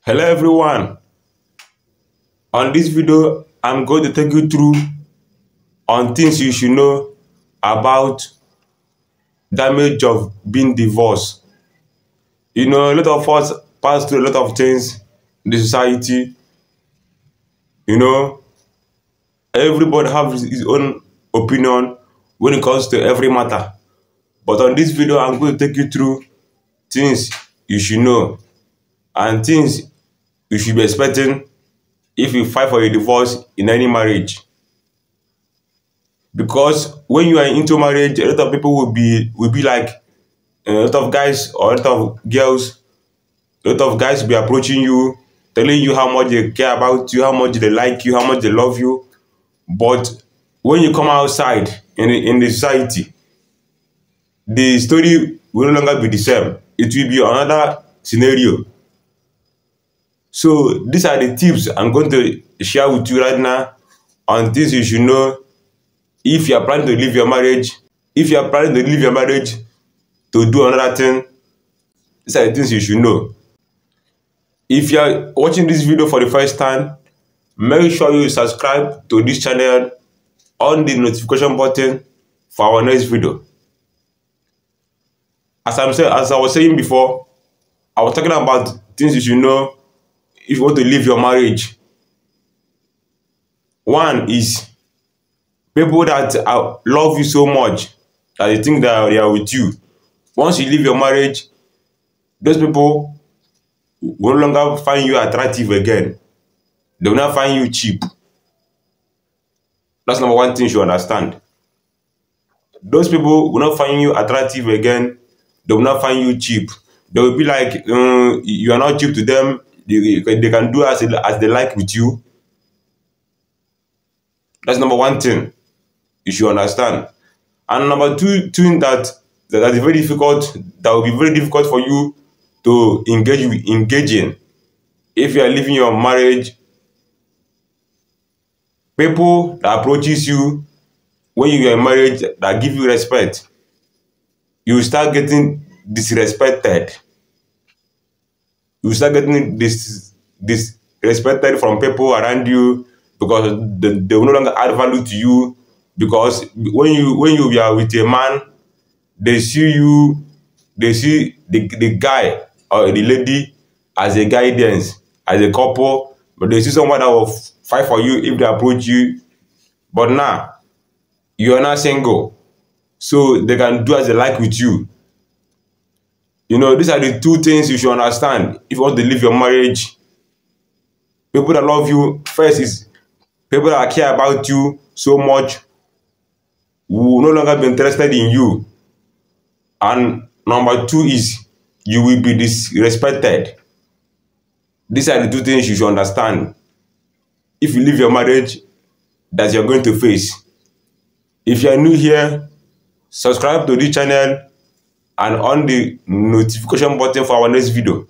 Hello everyone. On this video, I'm going to take you through on things you should know about damage of being divorced. You know, a lot of us pass through a lot of things in the society. You know, everybody has his own opinion when it comes to every matter. But on this video, I'm going to take you through things you should know and things you should be expecting if you fight for a divorce in any marriage. Because when you are into marriage, a lot of people will be like a lot of guys or a lot of girls, a lot of guys will be approaching you, telling you how much they care about you, how much they like you, how much they love you. But when you come outside in the society, the story will no longer be the same. It will be another scenario. So these are the tips I'm going to share with you right now on things you should know if you are planning to leave your marriage. If you are planning to leave your marriage to do another thing, these are the things you should know. If you are watching this video for the first time, make sure you subscribe to this channel on the notification button for our next video. As I was saying before, I was talking about things you should know if you want to leave your marriage. One is people that love you so much that they think that they are with you. Once you leave your marriage, those people will no longer find you attractive again. They will not find you cheap. That's number one thing you should understand. Those people will not find you attractive again. They will not find you cheap. They will be like, you are not cheap to them. They can do as they like with you. That's number one thing you should understand. And number two thing that is very difficult, that will be very difficult for you to engage in if you are leaving your marriage. People that approaches you when you are in marriage that give you respect, you will start getting disrespected. You will start getting disrespected from people around you because they will no longer add value to you. Because when you are with a man, they see the guy or the lady as a guidance, as a couple, but they see someone that will fight for you if they approach you. But now, you are not single, so they can do as they like with you. You know, these are the two things you should understand if you want to leave your marriage. People that love you, first is people that care about you so much will no longer be interested in you. And number two is you will be disrespected. These are the two things you should understand if you leave your marriage that you're going to face. If you are new here, subscribe to this channel and on the notification button for our next video.